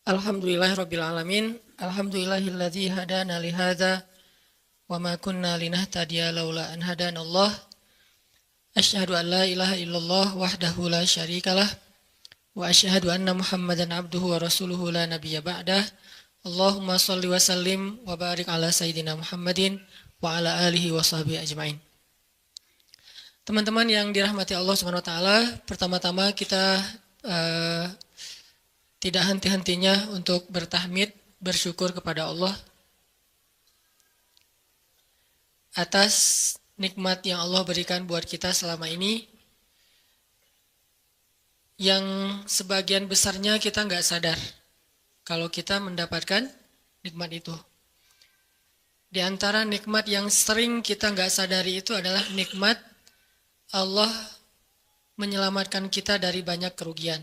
Alhamdulillahirabbil alamin. Alhamdulillahilladzi hadana li hadza wa ma kunna linahtadiya laula an hadanallah. Asyhadu an la ilaha illallah wahdahu la syarikalah wa asyhadu anna Muhammadan abduhu wa rasuluhu la nabiyya ba'dah. Allahumma shalli wa sallim wa barik ala sayyidina Muhammadin wa ala alihi wa sahbihi ajmain. Teman-teman yang dirahmati Allah Subhanahu wa taala, pertama-tama kita tidak henti-hentinya untuk bertahmid, bersyukur kepada Allah atas nikmat yang Allah berikan buat kita selama ini, yang sebagian besarnya kita nggak sadar kalau kita mendapatkan nikmat itu. Di antara nikmat yang sering kita nggak sadari itu adalah nikmat Allah menyelamatkan kita dari banyak kerugian.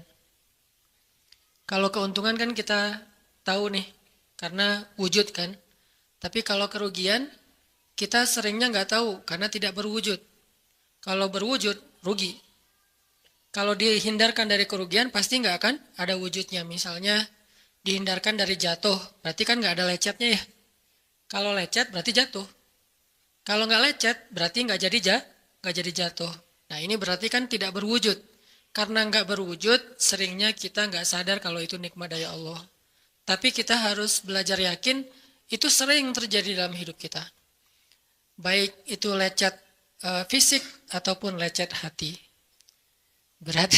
Kalau keuntungan kan kita tahu nih, karena wujud kan. Tapi kalau kerugian, kita seringnya nggak tahu karena tidak berwujud. Kalau berwujud, rugi. Kalau dihindarkan dari kerugian, pasti nggak akan ada wujudnya. Misalnya, dihindarkan dari jatuh, berarti kan nggak ada lecetnya ya. Kalau lecet, berarti jatuh. Kalau nggak lecet, berarti nggak jadi jatuh. Nah ini berarti kan tidak berwujud. Karena nggak berwujud, seringnya kita nggak sadar kalau itu nikmat dari Allah. Tapi kita harus belajar yakin, itu sering terjadi dalam hidup kita. Baik itu lecet fisik ataupun lecet hati. Berat.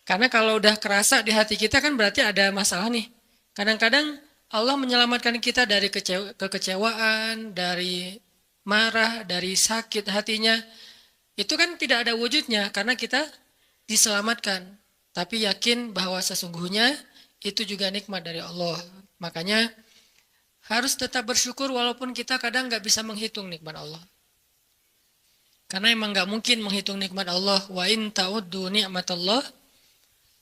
Karena kalau udah kerasa di hati kita kan berarti ada masalah nih. Kadang-kadang Allah menyelamatkan kita dari kekecewaan, dari marah, dari sakit hatinya. Itu kan tidak ada wujudnya karena kita diselamatkan. Tapi yakin bahwa sesungguhnya itu juga nikmat dari Allah. Makanya harus tetap bersyukur walaupun kita kadang nggak bisa menghitung nikmat Allah. Karena emang nggak mungkin menghitung nikmat Allah. Wa in ta'uddu ni'matallah.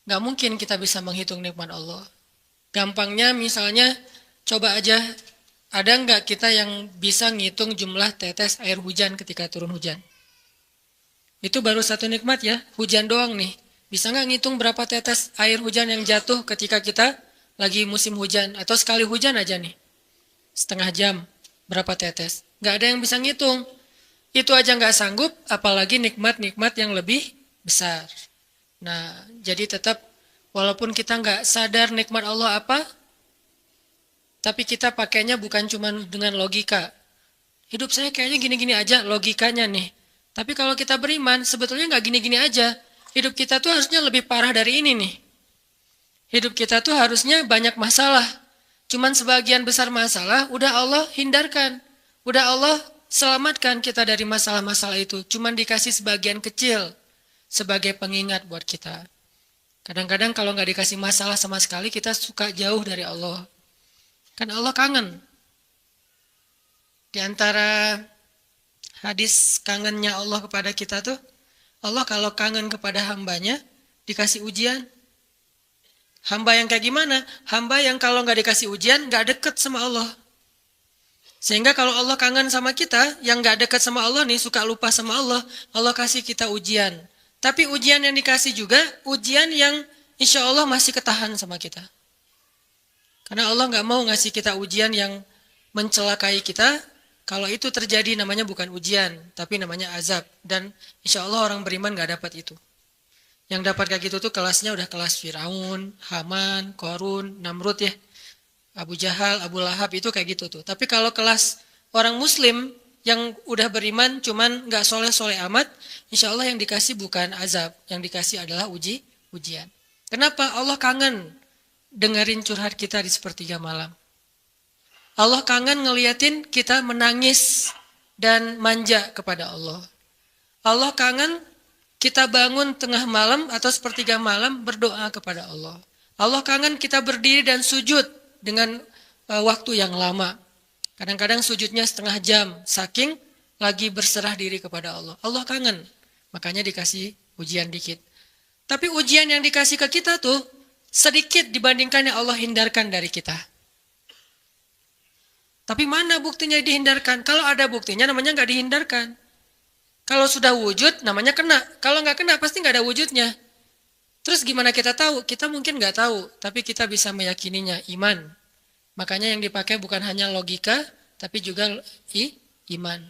Nggak mungkin kita bisa menghitung nikmat Allah. Gampangnya misalnya coba aja, ada nggak kita yang bisa ngitung jumlah tetes air hujan ketika turun hujan? Itu baru satu nikmat ya, hujan doang nih. Bisa nggak ngitung berapa tetes air hujan yang jatuh ketika kita lagi musim hujan? Atau sekali hujan aja nih, setengah jam, berapa tetes? Nggak ada yang bisa ngitung. Itu aja nggak sanggup, apalagi nikmat-nikmat yang lebih besar. Nah, jadi tetap walaupun kita nggak sadar nikmat Allah apa, tapi kita pakainya bukan cuma dengan logika. Hidup saya kayaknya gini-gini aja, logikanya nih. Tapi kalau kita beriman, sebetulnya nggak gini-gini aja. Hidup kita tuh harusnya lebih parah dari ini nih. Hidup kita tuh harusnya banyak masalah. Cuman sebagian besar masalah udah Allah hindarkan. Udah Allah selamatkan kita dari masalah-masalah itu. Cuman dikasih sebagian kecil sebagai pengingat buat kita. Kadang-kadang kalau nggak dikasih masalah sama sekali, kita suka jauh dari Allah. Kan Allah kangen. Di antara hadis kangennya Allah kepada kita tuh, Allah kalau kangen kepada hambanya, dikasih ujian. Hamba yang kayak gimana? Hamba yang kalau nggak dikasih ujian, nggak deket sama Allah. Sehingga kalau Allah kangen sama kita, yang nggak deket sama Allah nih, suka lupa sama Allah, Allah kasih kita ujian. Tapi ujian yang dikasih juga, ujian yang insya Allah masih ketahan sama kita. Karena Allah nggak mau ngasih kita ujian yang mencelakai kita. Kalau itu terjadi namanya bukan ujian, tapi namanya azab. Dan insya Allah orang beriman gak dapat itu. Yang dapat kayak gitu tuh kelasnya udah kelas Firaun, Haman, Korun, Namrud ya. Abu Jahal, Abu Lahab itu kayak gitu tuh. Tapi kalau kelas orang muslim yang udah beriman cuman gak soleh-soleh amat, insya Allah yang dikasih bukan azab. Yang dikasih adalah ujian. Kenapa? Allah kangen dengerin curhat kita di sepertiga malam. Allah kangen ngeliatin kita menangis dan manja kepada Allah. Allah kangen kita bangun tengah malam atau sepertiga malam berdoa kepada Allah. Allah kangen kita berdiri dan sujud dengan waktu yang lama. Kadang-kadang sujudnya setengah jam, saking lagi berserah diri kepada Allah. Allah kangen, makanya dikasih ujian dikit. Tapi ujian yang dikasih ke kita tuh sedikit dibandingkan yang Allah hindarkan dari kita. Tapi mana buktinya dihindarkan? Kalau ada buktinya namanya nggak dihindarkan. Kalau sudah wujud namanya kena. Kalau nggak kena pasti nggak ada wujudnya. Terus gimana kita tahu? Kita mungkin nggak tahu, tapi kita bisa meyakininya, iman. Makanya yang dipakai bukan hanya logika, tapi juga iman.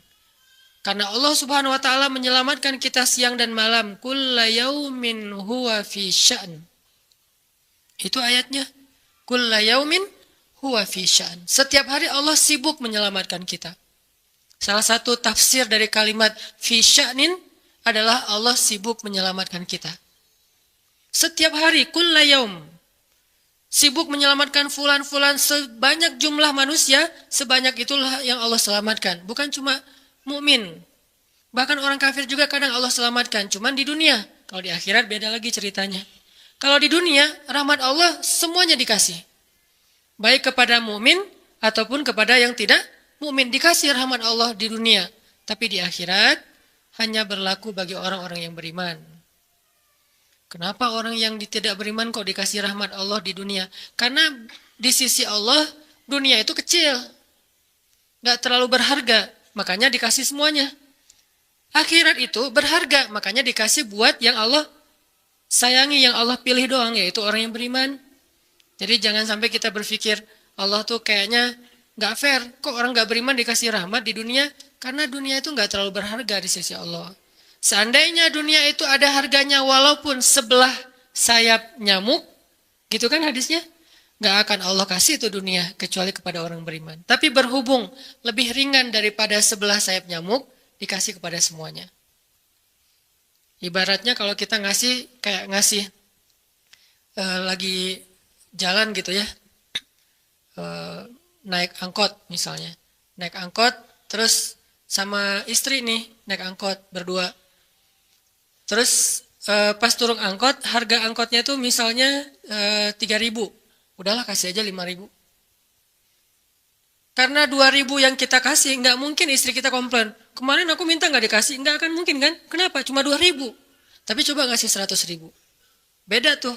Karena Allah Subhanahu wa taala menyelamatkan kita siang dan malam. Kulla yaumin huwa fi sya'n. Itu ayatnya. Kulla yaumin huwa fi sya'n. Setiap hari Allah sibuk menyelamatkan kita. Salah satu tafsir dari kalimat fi sya'nin adalah Allah sibuk menyelamatkan kita. Setiap hari kulla yaum sibuk menyelamatkan fulan-fulan, sebanyak jumlah manusia, sebanyak itulah yang Allah selamatkan. Bukan cuma mukmin. Bahkan orang kafir juga kadang Allah selamatkan, cuman di dunia. Kalau di akhirat beda lagi ceritanya. Kalau di dunia, rahmat Allah semuanya dikasih. Baik kepada mukmin ataupun kepada yang tidak mukmin, dikasih rahmat Allah di dunia. Tapi di akhirat hanya berlaku bagi orang-orang yang beriman. Kenapa orang yang tidak beriman kok dikasih rahmat Allah di dunia? Karena di sisi Allah dunia itu kecil. Gak terlalu berharga, makanya dikasih semuanya. Akhirat itu berharga, makanya dikasih buat yang Allah sayangi, yang Allah pilih doang, yaitu orang yang beriman. Jadi jangan sampai kita berpikir Allah tuh kayaknya gak fair. Kok orang gak beriman dikasih rahmat di dunia? Karena dunia itu gak terlalu berharga di sisi Allah. Seandainya dunia itu ada harganya walaupun sebelah sayap nyamuk, gitu kan hadisnya, gak akan Allah kasih itu dunia kecuali kepada orang beriman. Tapi berhubung lebih ringan daripada sebelah sayap nyamuk, dikasih kepada semuanya. Ibaratnya kalau kita ngasih, kayak ngasih lagi jalan gitu ya, naik angkot misalnya. Naik angkot, terus sama istri nih, naik angkot berdua. Terus pas turun angkot, harga angkotnya tuh misalnya 3.000. Udahlah kasih aja 5.000. Karena 2.000 yang kita kasih, nggak mungkin istri kita komplain. Kemarin aku minta nggak dikasih, nggak akan mungkin kan? Kenapa? Cuma 2.000. Tapi coba ngasih 100.000. Beda tuh.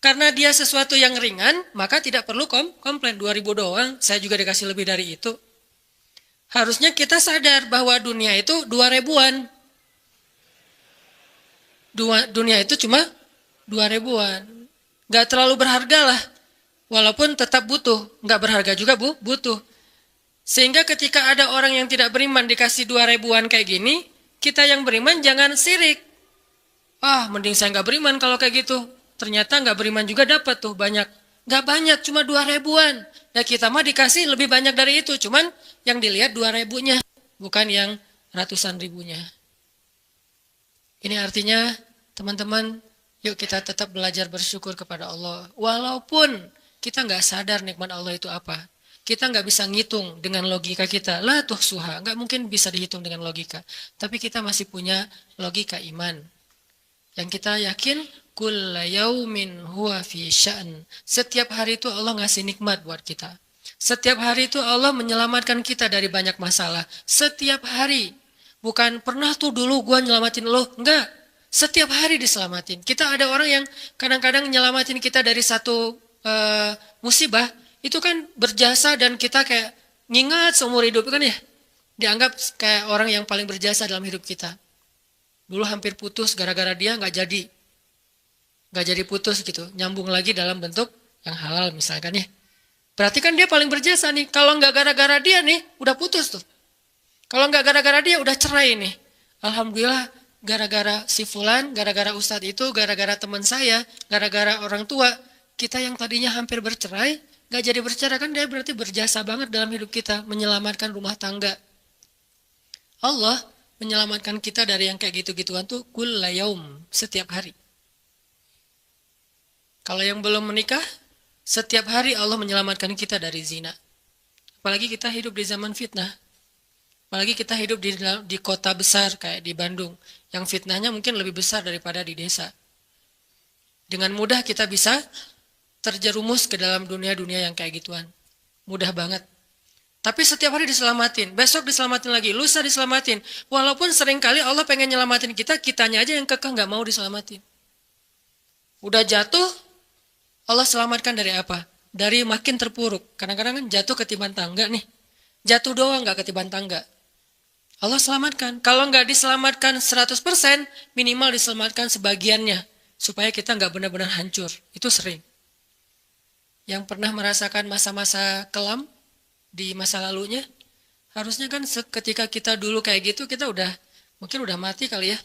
Karena dia sesuatu yang ringan, maka tidak perlu komplain. 2.000 doang, saya juga dikasih lebih dari itu. Harusnya kita sadar bahwa dunia itu 2.000-an. Dunia itu cuma 2.000-an. Gak terlalu berharga lah. Walaupun tetap butuh. Gak berharga juga butuh. Sehingga ketika ada orang yang tidak beriman dikasih 2.000-an kayak gini, kita yang beriman jangan sirik. Mending saya gak beriman kalau kayak gitu. Ternyata gak beriman juga dapat tuh banyak. Gak banyak, cuma 2.000-an. Ya kita mah dikasih lebih banyak dari itu. Cuman yang dilihat 2.000-nya. Bukan yang ratusan ribunya. Ini artinya teman-teman, yuk kita tetap belajar bersyukur kepada Allah. Walaupun kita nggak sadar nikmat Allah itu apa. Kita nggak bisa ngitung dengan logika kita. La tuhsuha, nggak mungkin bisa dihitung dengan logika. Tapi kita masih punya logika iman. Yang kita yakin, kulla yaumin huwa fi sya'n. Setiap hari itu Allah ngasih nikmat buat kita. Setiap hari itu Allah menyelamatkan kita dari banyak masalah. Setiap hari. Bukan pernah tuh dulu gue nyelamatin lo. Enggak. Setiap hari diselamatin. Kita ada orang yang kadang-kadang nyelamatin kita dari satu musibah. Itu kan berjasa dan kita kayak ngingat seumur hidup kan ya. Dianggap kayak orang yang paling berjasa dalam hidup kita. Dulu hampir putus gara-gara dia gak jadi. Gak jadi putus gitu. Nyambung lagi dalam bentuk yang halal misalkan ya. Berarti kan dia paling berjasa nih. Kalau gak gara-gara dia nih udah putus tuh. Kalau nggak gara-gara dia udah cerai nih. Alhamdulillah gara-gara si fulan, gara-gara ustadz itu, gara-gara teman saya, gara-gara orang tua, kita yang tadinya hampir bercerai, nggak jadi bercerai kan dia berarti berjasa banget dalam hidup kita, menyelamatkan rumah tangga. Allah menyelamatkan kita dari yang kayak gitu-gituan tuh kulla yaum, setiap hari. Kalau yang belum menikah, setiap hari Allah menyelamatkan kita dari zina. Apalagi kita hidup di zaman fitnah. Apalagi kita hidup di kota besar kayak di Bandung. Yang fitnahnya mungkin lebih besar daripada di desa. Dengan mudah kita bisa terjerumus ke dalam dunia-dunia yang kayak gituan. Mudah banget. Tapi setiap hari diselamatin. Besok diselamatin lagi. Lusa diselamatin. Walaupun seringkali Allah pengen nyelamatin kita, kitanya aja yang kekeh gak mau diselamatin. Udah jatuh, Allah selamatkan dari apa? Dari makin terpuruk. Kadang-kadang kan jatuh ketiban tangga nih. Jatuh doang gak ketiban tangga. Allah selamatkan. Kalau nggak diselamatkan 100%, minimal diselamatkan sebagiannya. supaya kita nggak benar-benar hancur. Itu sering. Yang pernah merasakan masa-masa kelam di masa lalunya, harusnya kan ketika kita dulu kayak gitu, kita mungkin udah mati kali ya.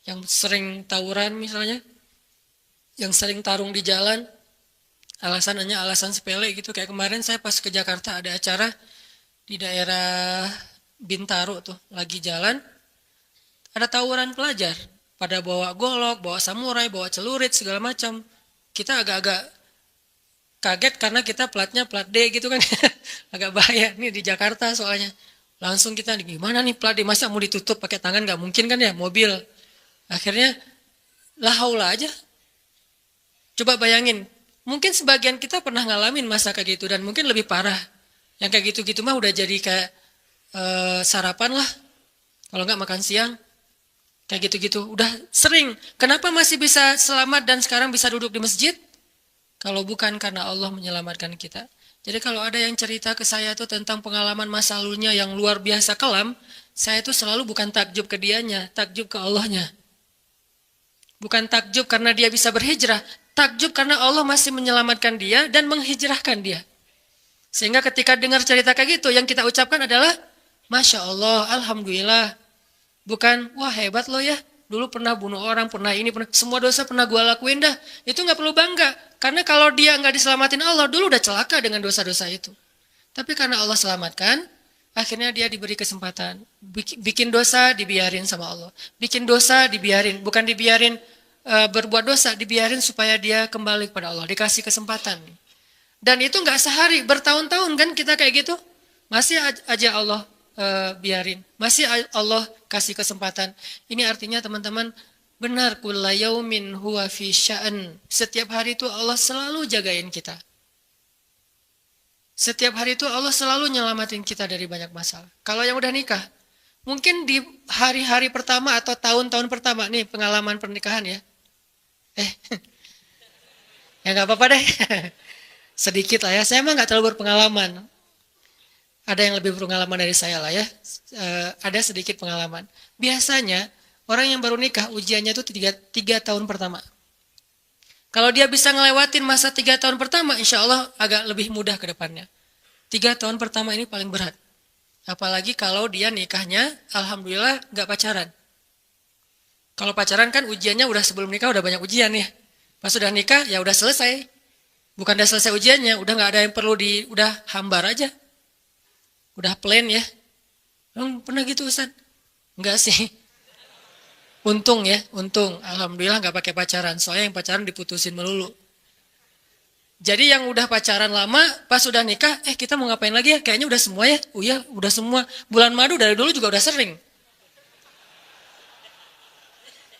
Yang sering tawuran misalnya, yang sering tarung di jalan, alasan hanya alasan sepele gitu. Kayak kemarin saya pas ke Jakarta ada acara di daerah Bintaro tuh, lagi jalan, ada tawuran pelajar. Pada bawa golok, bawa samurai, bawa celurit, segala macam. Kita agak-agak kaget karena kita platnya plat D gitu kan. Agak bahaya nih di Jakarta soalnya. Langsung kita gimana nih plat D, masa mau ditutup pakai tangan, nggak mungkin kan ya, mobil. Akhirnya la haula aja. Coba bayangin, mungkin sebagian kita pernah ngalamin masa kayak gitu dan mungkin lebih parah. Yang kayak gitu-gitu mah udah jadi kayak sarapan lah. Kalau nggak makan siang. Kayak gitu-gitu, udah sering. Kenapa masih bisa selamat dan sekarang bisa duduk di masjid? Kalau bukan karena Allah menyelamatkan kita. Jadi kalau ada yang cerita ke saya tuh tentang pengalaman masa lalunya yang luar biasa kelam, saya tuh selalu bukan takjub ke dianya, takjub ke Allahnya. Bukan takjub karena dia bisa berhijrah, takjub karena Allah masih menyelamatkan dia dan menghijrahkan dia. Sehingga ketika dengar cerita kayak gitu, yang kita ucapkan adalah, Masya Allah, Alhamdulillah. Bukan, wah hebat lo ya, dulu pernah bunuh orang, pernah ini, pernah semua dosa pernah gue lakuin dah. Itu nggak perlu bangga, karena kalau dia nggak diselamatin Allah, dulu udah celaka dengan dosa-dosa itu. Tapi karena Allah selamatkan, akhirnya dia diberi kesempatan. Bikin dosa, dibiarin sama Allah. Bikin dosa, dibiarin. Bukan dibiarin berbuat dosa, dibiarin supaya dia kembali kepada Allah, dikasih kesempatan. Dan itu nggak sehari, bertahun-tahun kan kita kayak gitu. Masih aja Allah biarin. Masih Allah kasih kesempatan. Ini artinya teman-teman, benar, kulla yaumin huwa fi sya'an. Setiap hari itu Allah selalu jagain kita. Setiap hari itu Allah selalu nyelamatin kita dari banyak masalah. Kalau yang udah nikah, mungkin di hari-hari pertama atau tahun-tahun pertama, nih pengalaman pernikahan ya. Ya nggak apa-apa deh. Sedikit lah ya, saya emang nggak terlalu berpengalaman. Ada yang lebih berpengalaman dari saya lah ya. Ada sedikit pengalaman. Biasanya orang yang baru nikah ujiannya itu 3 tahun pertama. Kalau dia bisa ngelewatin masa 3 tahun pertama, insya Allah agak lebih mudah ke depannya. 3 tahun pertama ini paling berat. Apalagi kalau dia nikahnya, alhamdulillah nggak pacaran. Kalau pacaran kan ujiannya udah sebelum nikah udah banyak ujian ya. Pas sudah nikah ya udah selesai. Bukan udah selesai ujiannya, udah nggak ada yang perlu udah hambar aja. Udah plain ya. Pernah gitu Ustaz? Enggak sih. Untung ya, untung. Alhamdulillah nggak pakai pacaran. Soalnya yang pacaran diputusin melulu. Jadi yang udah pacaran lama, pas udah nikah, kita mau ngapain lagi ya? Kayaknya udah semua ya. Oh iya, udah semua. Bulan madu dari dulu juga udah sering.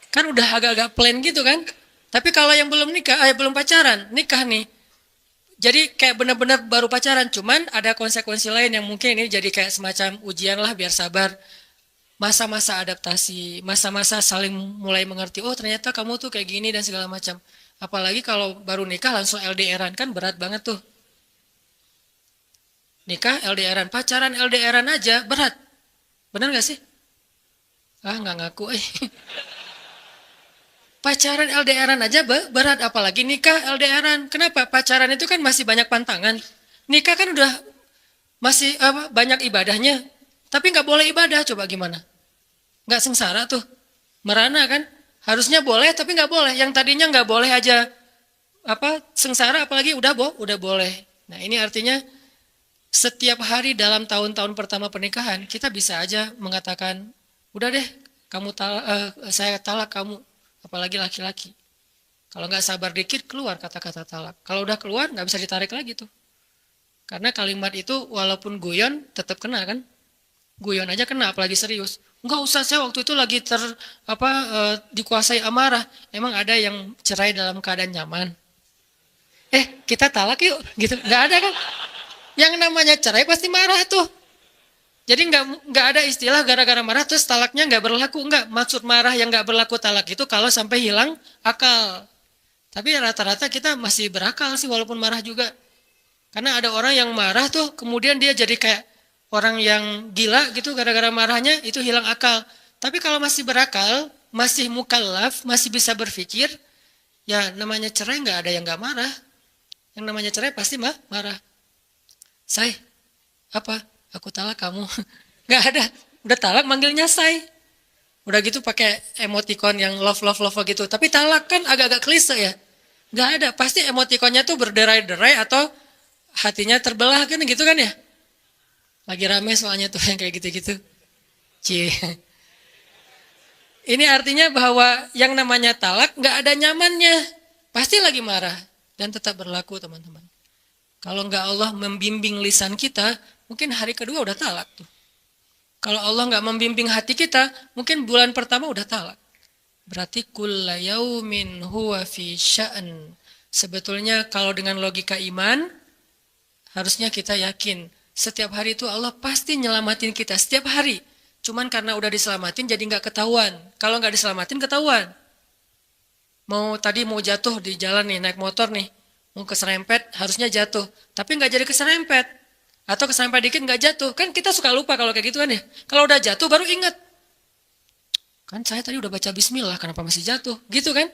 Kan udah agak-agak plain gitu kan. Tapi kalau yang belum nikah, belum pacaran, nikah nih. Jadi kayak benar-benar baru pacaran, cuman ada konsekuensi lain yang mungkin ini jadi kayak semacam ujian lah biar sabar. Masa-masa adaptasi, masa-masa saling mulai mengerti, oh ternyata kamu tuh kayak gini dan segala macam. Apalagi kalau baru nikah langsung LDRan, kan berat banget tuh. Nikah LDRan, pacaran LDRan aja berat. Benar gak sih? Nggak ngaku. Pacaran LDRan aja berat, apalagi nikah LDRan. Kenapa? Pacaran itu kan masih banyak pantangan. Nikah kan udah masih banyak ibadahnya. Tapi nggak boleh ibadah, coba gimana? Nggak sengsara tuh. Merana kan? Harusnya boleh, tapi nggak boleh. Yang tadinya nggak boleh aja sengsara, apalagi udah boleh. Nah ini artinya setiap hari dalam tahun-tahun pertama pernikahan, kita bisa aja mengatakan, udah deh, saya talak kamu. Apalagi laki-laki. Kalau nggak sabar dikit, keluar kata-kata talak. Kalau udah keluar, nggak bisa ditarik lagi tuh. Karena kalimat itu walaupun guyon, tetap kena kan. Guyon aja kena, apalagi serius. Nggak usah, saya waktu itu lagi dikuasai amarah. Emang ada yang cerai dalam keadaan nyaman? Kita talak yuk, gitu. Nggak ada kan. Yang namanya cerai pasti marah tuh. Jadi nggak ada istilah gara-gara marah terus talaknya nggak berlaku, nggak. Maksud marah yang nggak berlaku talak itu kalau sampai hilang akal. Tapi rata-rata kita masih berakal sih walaupun marah juga. Karena ada orang yang marah tuh kemudian dia jadi kayak orang yang gila gitu gara-gara marahnya itu hilang akal. Tapi kalau masih berakal, masih mukallaf, masih bisa berpikir, Ya namanya cerai nggak ada yang nggak marah. Yang namanya cerai pasti marah. Say, apa? Aku talak kamu. Nggak ada. Udah talak manggilnya say. Udah gitu pakai emoticon yang love love love gitu. Tapi talak kan agak-agak klise ya. Nggak ada. Pasti emoticonnya tuh berderai-derai atau hatinya terbelah kan gitu kan ya. Lagi rame soalnya tuh yang kayak gitu-gitu. Cie. Ini artinya bahwa yang namanya talak nggak ada nyamannya. Pasti lagi marah. Dan tetap berlaku teman-teman. Kalau nggak Allah membimbing lisan kita, mungkin hari kedua udah talak tuh. Kalau Allah nggak membimbing hati kita, mungkin bulan pertama udah talak. Berarti kulla yaumin huwa fi sya'an. Sebetulnya kalau dengan logika iman, harusnya kita yakin. Setiap hari itu Allah pasti nyelamatin kita. Setiap hari. Cuman karena udah diselamatin jadi nggak ketahuan. Kalau nggak diselamatin ketahuan. Tadi mau jatuh di jalan nih, naik motor nih. Mau keserempet, harusnya jatuh. Tapi nggak jadi keserempet. Atau keserempet dikit nggak jatuh. Kan kita suka lupa kalau kayak gitu kan ya. Kalau udah jatuh baru ingat. Kan saya tadi udah baca bismillah, kenapa masih jatuh? Gitu kan?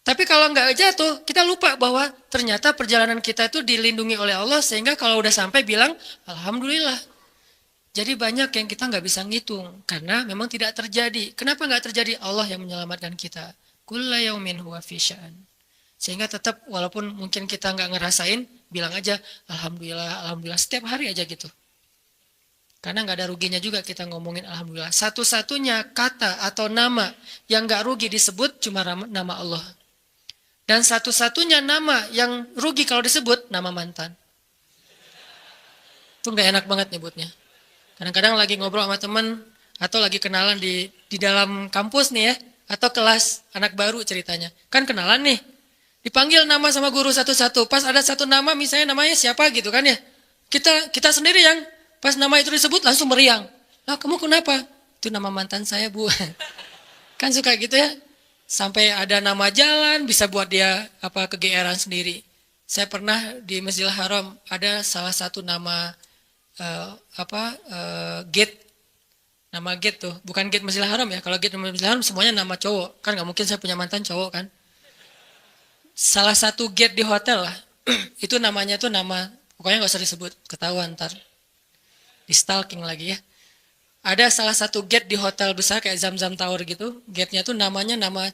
Tapi kalau nggak jatuh, kita lupa bahwa ternyata perjalanan kita itu dilindungi oleh Allah. Sehingga kalau udah sampai bilang, Alhamdulillah. Jadi banyak yang kita nggak bisa ngitung. Karena memang tidak terjadi. Kenapa nggak terjadi? Allah yang menyelamatkan kita. Kulla yaumin huwa fi sya'an. Sehingga tetap walaupun mungkin kita nggak ngerasain, bilang aja Alhamdulillah, Alhamdulillah setiap hari aja gitu. Karena nggak ada ruginya juga kita ngomongin Alhamdulillah. Satu-satunya kata atau nama yang nggak rugi disebut cuma nama Allah. Dan satu-satunya nama yang rugi kalau disebut nama mantan. Itu nggak enak banget nyebutnya. Kadang-kadang lagi ngobrol sama teman atau lagi kenalan di dalam kampus nih ya, atau kelas anak baru ceritanya. Kan kenalan nih. Dipanggil nama sama guru satu-satu. Pas ada satu nama misalnya namanya siapa gitu kan ya. Kita sendiri yang pas nama itu disebut langsung meriang. Lah kamu kenapa? Itu nama mantan saya bu. Kan suka gitu ya. Sampai ada nama jalan bisa buat dia kegeeran sendiri. Saya pernah di Masjidil Haram ada salah satu nama gate. Nama gate tuh. Bukan gate Masjidil Haram ya. Kalau gate Masjidil Haram semuanya nama cowok. Kan gak mungkin saya punya mantan cowok kan. Salah satu gate di hotel lah. Itu namanya tuh nama, pokoknya gak usah disebut, ketahuan ntar. Di stalking lagi ya. Ada salah satu gate di hotel besar kayak Zam-Zam Tower gitu. Gate-nya tuh namanya nama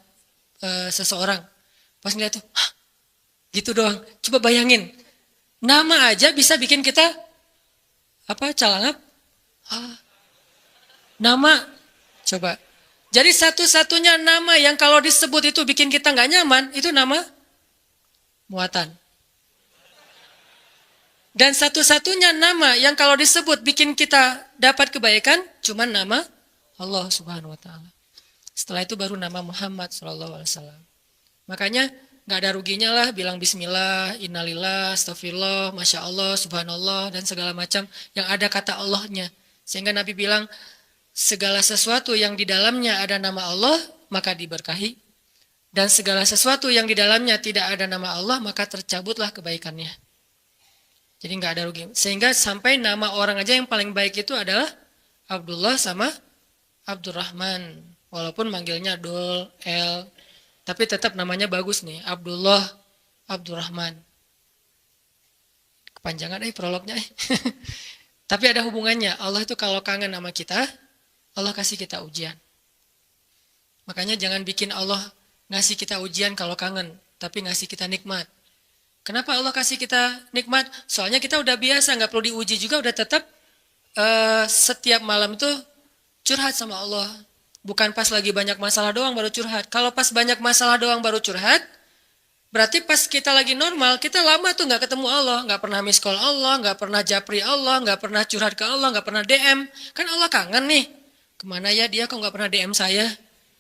seseorang. Pas ngeliat tuh, hah, gitu doang. Coba bayangin. Nama aja bisa bikin kita, calangap? Nama, coba. Jadi satu-satunya nama yang kalau disebut itu bikin kita gak nyaman, itu nama muatan. Dan satu-satunya nama yang kalau disebut bikin kita dapat kebaikan cuma nama Allah Subhanahu wa taala. Setelah itu baru nama Muhammad sallallahu alaihi wasallam. Makanya nggak ada ruginya lah bilang bismillah, innalillah, astagfirullah, masya Allah, subhanallah dan segala macam yang ada kata Allahnya. Sehingga Nabi bilang segala sesuatu yang di dalamnya ada nama Allah maka diberkahi. Dan segala sesuatu yang di dalamnya tidak ada nama Allah, maka tercabutlah kebaikannya. Jadi nggak ada rugi. Sehingga sampai nama orang aja yang paling baik itu adalah Abdullah sama Abdurrahman. Walaupun manggilnya Dul, El. Tapi tetap namanya bagus nih. Abdullah, Abdurrahman. Kepanjangan prolognya. Tapi ada hubungannya. Allah itu kalau kangen sama kita, Allah kasih kita ujian. Makanya jangan bikin Allah ngasih kita ujian kalau kangen, tapi ngasih kita nikmat. Kenapa Allah kasih kita nikmat? Soalnya kita udah biasa, nggak perlu diuji juga, udah tetap setiap malam tuh curhat sama Allah. Bukan pas lagi banyak masalah doang baru curhat. Kalau pas banyak masalah doang baru curhat, berarti pas kita lagi normal, kita lama tuh nggak ketemu Allah, nggak pernah miss call Allah, nggak pernah japri Allah, nggak pernah curhat ke Allah, nggak pernah DM. Kan Allah kangen nih. Kemana ya dia kok nggak pernah DM saya?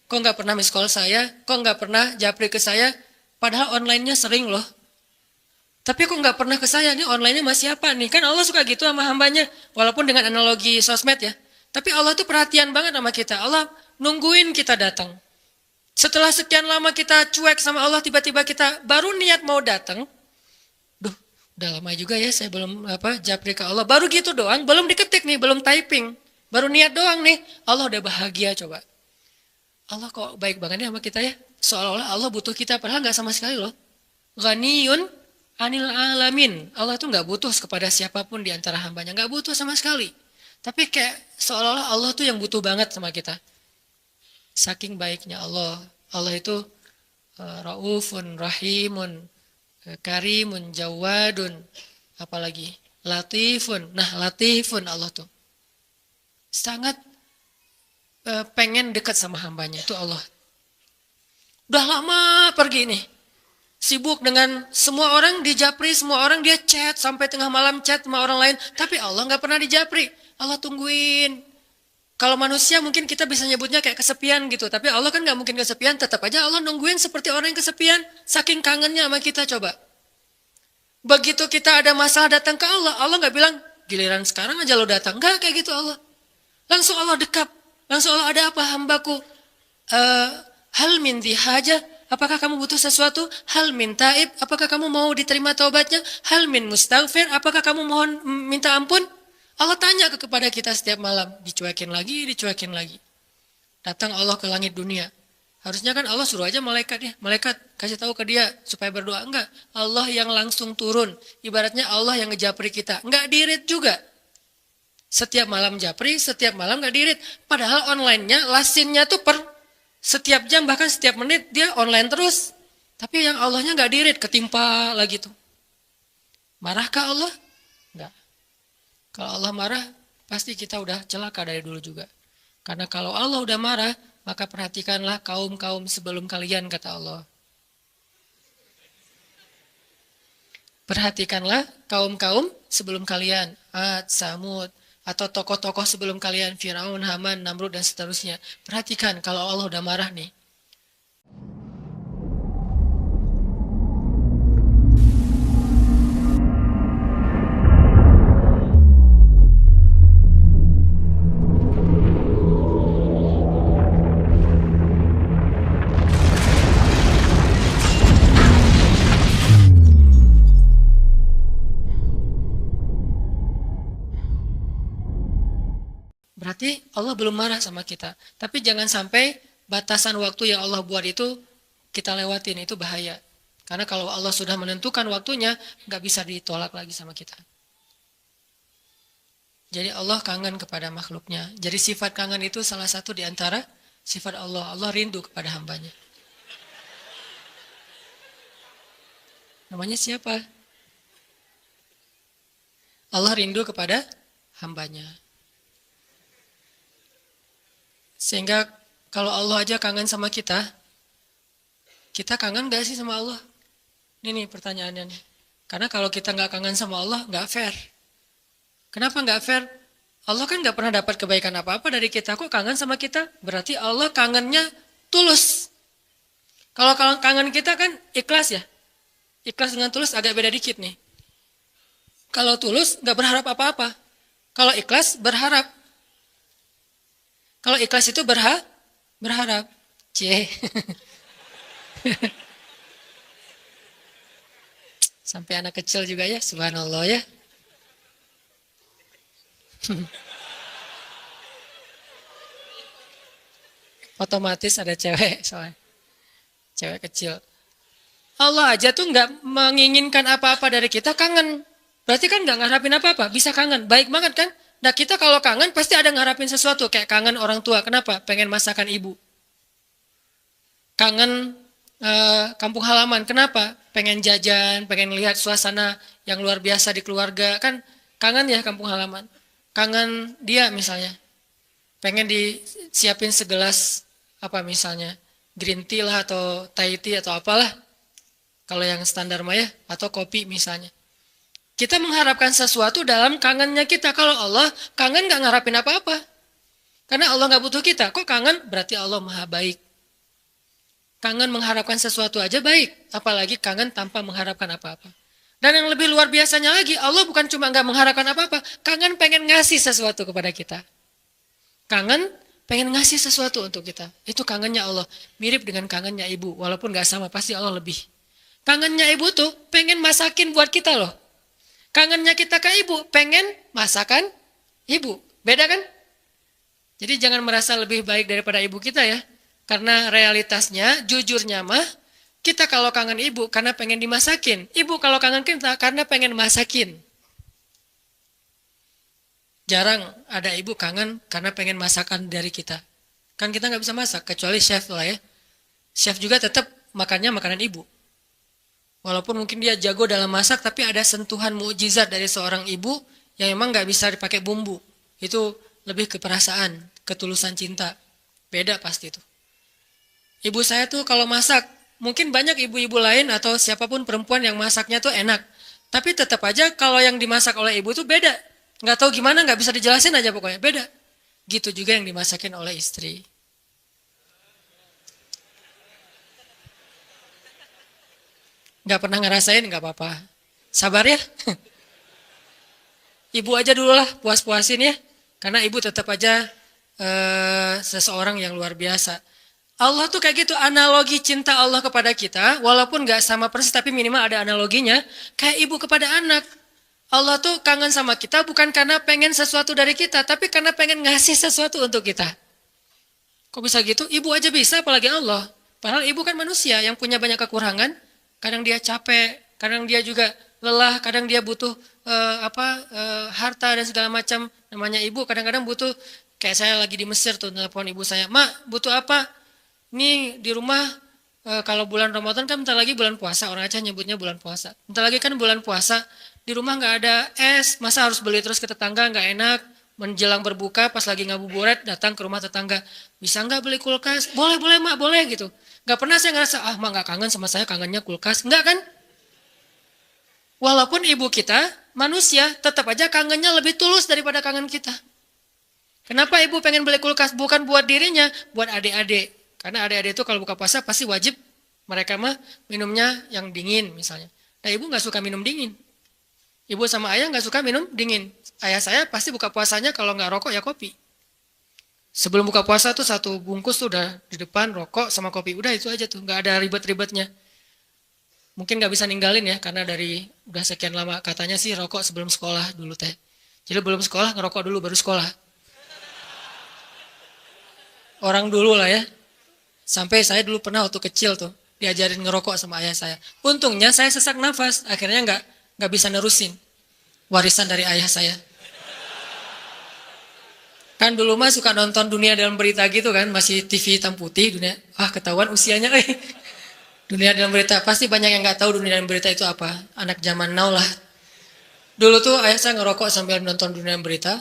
Kok nggak pernah miss call saya? Kok nggak pernah japri ke saya? Padahal online-nya sering loh. Tapi kok nggak pernah ke saya? Ini online-nya masih apa nih? Kan Allah suka gitu sama hambanya. Walaupun dengan analogi sosmed ya. Tapi Allah tuh perhatian banget sama kita. Allah nungguin kita datang. Setelah sekian lama kita cuek sama Allah, tiba-tiba kita baru niat mau datang. Duh, udah lama juga ya saya belum japri ke Allah. Baru gitu doang, belum diketik nih, belum typing. Baru niat doang nih. Allah udah bahagia coba. Allah kok baik banget ya sama kita ya. seolah-olah Allah butuh kita, padahal nggak sama sekali loh. Ghaniyun anil alamin. Allah tuh nggak butuh kepada siapapun di antara hambanya, nggak butuh sama sekali. Tapi kayak seolah-olah Allah tuh yang butuh banget sama kita. Saking baiknya Allah. Allah itu raufun, rahimun, karimun, jawadun, apalagi latifun. Nah, latifun Allah tuh sangat pengen dekat sama hambanya, itu Allah. Udah lama pergi nih, sibuk dengan semua orang di japri, semua orang dia chat sampai tengah malam chat sama orang lain, tapi Allah nggak pernah di japri. Allah tungguin. Kalau manusia mungkin kita bisa nyebutnya kayak kesepian gitu, tapi Allah kan nggak mungkin kesepian, tetap aja Allah nungguin seperti orang yang kesepian, saking kangennya sama kita. Coba begitu kita ada masalah datang ke Allah, Allah nggak bilang giliran sekarang aja lo datang, nggak kayak gitu Allah. Langsung Allah dekap, langsung Allah, ada apa hambaku? Hal min haja, apakah kamu butuh sesuatu? Hal min taib, apakah kamu mau diterima taubatnya? Hal min mustaghfir, apakah kamu mohon minta ampun? Allah tanya kepada kita setiap malam, dicuekin lagi, dicuekin lagi. Datang Allah ke langit dunia. Harusnya kan Allah suruh aja malaikat ya, malaikat kasih tahu ke dia supaya berdoa. Enggak, Allah yang langsung turun. Ibaratnya Allah yang ngejapri kita. Enggak dirit juga. Setiap malam japri, setiap malam enggak dirit. Padahal online-nya, lasinnya tuh per setiap jam, bahkan setiap menit dia online terus. Tapi yang Allahnya enggak dirit, ketimpa lagi tuh. Marahkah Allah? Enggak. Kalau Allah marah, pasti kita udah celaka dari dulu juga. Karena kalau Allah udah marah, maka perhatikanlah kaum-kaum sebelum kalian, kata Allah. Perhatikanlah kaum-kaum sebelum kalian, Ad, Samud, atau tokoh-tokoh sebelum kalian, Firaun, Haman, Namrud, dan seterusnya. Perhatikan kalau Allah udah marah nih. Berarti Allah belum marah sama kita. Tapi jangan sampai batasan waktu yang Allah buat itu kita lewatin, itu bahaya. Karena kalau Allah sudah menentukan waktunya, nggak bisa ditolak lagi sama kita. Jadi Allah kangen kepada makhluknya. Jadi sifat kangen itu salah satu di antara sifat Allah. Allah rindu kepada hambanya. Namanya siapa? Allah rindu kepada hambanya. Sehingga kalau Allah aja kangen sama kita kangen gak sih sama Allah? Ini nih pertanyaannya nih. Karena kalau kita gak kangen sama Allah, gak fair. Kenapa gak fair? Allah kan gak pernah dapat kebaikan apa-apa dari kita. Kok kangen sama kita? Berarti Allah kangennya tulus. Kalau kangen kita kan ikhlas ya. Ikhlas dengan tulus agak beda dikit nih. Kalau tulus gak berharap apa-apa. Kalau ikhlas berharap. Kalau ikhlas itu berharap. Sampai anak kecil juga ya, subhanallah ya. Otomatis ada cewek soalnya. Cewek kecil. Allah aja tuh nggak menginginkan apa-apa dari kita, kangen. Berarti kan nggak ngarapin apa-apa, bisa kangen. Baik banget kan? Nah kita kalau kangen pasti ada ngarapin sesuatu. Kayak kangen orang tua, kenapa? Pengen masakan ibu. Kangen kampung halaman, kenapa? Pengen jajan, pengen lihat suasana yang luar biasa di keluarga. Kan kangen ya kampung halaman. Kangen dia misalnya. Pengen disiapin segelas apa misalnya. Green tea lah atau Thai tea atau apalah. Kalau yang standar mah ya. Atau kopi misalnya. Kita mengharapkan sesuatu dalam kangennya kita. Kalau Allah kangen gak ngarapin apa-apa. Karena Allah gak butuh kita. Kok kangen? Berarti Allah maha baik. Kangen mengharapkan sesuatu aja baik. Apalagi kangen tanpa mengharapkan apa-apa. Dan yang lebih luar biasanya lagi, Allah bukan cuma gak mengharapkan apa-apa. Kangen pengen ngasih sesuatu kepada kita. Kangen pengen ngasih sesuatu untuk kita. Itu kangennya Allah. Mirip dengan kangennya ibu. Walaupun gak sama, pasti Allah lebih. Kangennya ibu tuh pengen masakin buat kita loh. Kangennya kita ke ibu, pengen masakan ibu. Beda kan? Jadi jangan merasa lebih baik daripada ibu kita ya. Karena realitasnya, jujurnya mah, kita kalau kangen ibu karena pengen dimasakin. Ibu kalau kangen kita karena pengen masakin. Jarang ada ibu kangen karena pengen masakan dari kita. Kan kita nggak bisa masak, kecuali chef lah ya. Chef juga tetap makannya makanan ibu. Walaupun mungkin dia jago dalam masak, tapi ada sentuhan mukjizat dari seorang ibu yang memang nggak bisa dipakai bumbu. Itu lebih ke perasaan, ketulusan cinta. Beda pasti itu. Ibu saya tuh kalau masak, mungkin banyak ibu-ibu lain atau siapapun perempuan yang masaknya tuh enak. Tapi tetap aja kalau yang dimasak oleh ibu tuh beda. Nggak tahu gimana, nggak bisa dijelasin aja pokoknya, beda. Gitu juga yang dimasakin oleh istri. Nggak pernah ngerasain, nggak apa-apa. Sabar ya. Ibu aja dulu lah, puas-puasin ya. Karena ibu tetap aja seseorang yang luar biasa. Allah tuh kayak gitu, analogi cinta Allah kepada kita, walaupun nggak sama persis, tapi minimal ada analoginya. Kayak ibu kepada anak. Allah tuh kangen sama kita bukan karena pengen sesuatu dari kita, tapi karena pengen ngasih sesuatu untuk kita. Kok bisa gitu? Ibu aja bisa, apalagi Allah. Padahal ibu kan manusia yang punya banyak kekurangan. Kadang dia capek, kadang dia juga lelah, kadang dia butuh harta dan segala macam. Namanya ibu kadang-kadang butuh, kayak saya lagi di Mesir tuh, telepon ibu saya, "Mak, butuh apa? Ini di rumah kalau bulan Ramadan kan bentar lagi bulan puasa, orang Aceh nyebutnya bulan puasa. Bentar lagi kan bulan puasa, di rumah nggak ada es, masa harus beli terus ke tetangga, nggak enak. Menjelang berbuka pas lagi ngabuburit datang ke rumah tetangga, bisa nggak beli kulkas? Boleh boleh mak, boleh gitu. Nggak pernah saya ngerasa mak nggak kangen sama saya, kangennya kulkas, nggak kan? Walaupun ibu kita manusia, tetap aja kangennya lebih tulus daripada kangen kita. Kenapa ibu pengen beli kulkas? Bukan buat dirinya, buat adik-adik. Karena adik-adik itu kalau buka puasa pasti wajib mereka mah minumnya yang dingin misalnya. Nah ibu nggak suka minum dingin. Ibu sama ayah nggak suka minum dingin. Ayah saya pasti buka puasanya kalau nggak rokok ya kopi. Sebelum buka puasa tuh satu bungkus tuh udah di depan rokok sama kopi. Udah itu aja tuh, nggak ada ribet-ribetnya. Mungkin nggak bisa ninggalin ya karena dari udah sekian lama katanya sih rokok sebelum sekolah dulu teh. Jadi belum sekolah ngerokok dulu baru sekolah. Orang dulu lah ya. Sampai saya dulu pernah waktu kecil tuh diajarin ngerokok sama ayah saya. Untungnya saya sesak nafas, akhirnya nggak bisa nerusin warisan dari ayah saya. Kan dulu mah suka nonton Dunia Dalam Berita gitu kan, masih TV hitam putih dunia. Ah ketahuan usianya Dunia Dalam Berita pasti banyak yang nggak tahu Dunia Dalam Berita itu apa. Anak zaman now lah. Dulu tuh ayah saya ngerokok sambil nonton Dunia Dalam Berita.